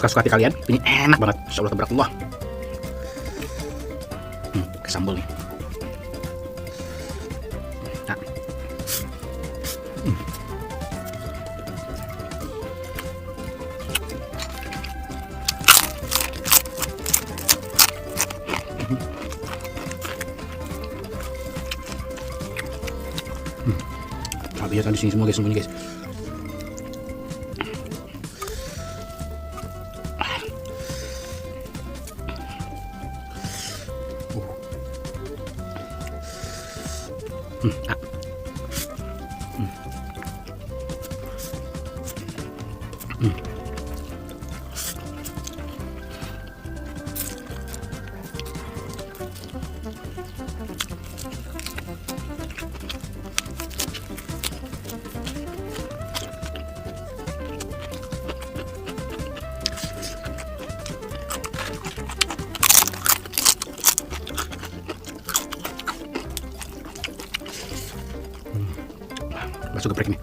suka-suka hati kalian. Ini enak banget. Insya Allah tabarakallah. Ke sambal nih. Nah. Lihat di sini semua guys, semuanya guys. Masuk geprek nih.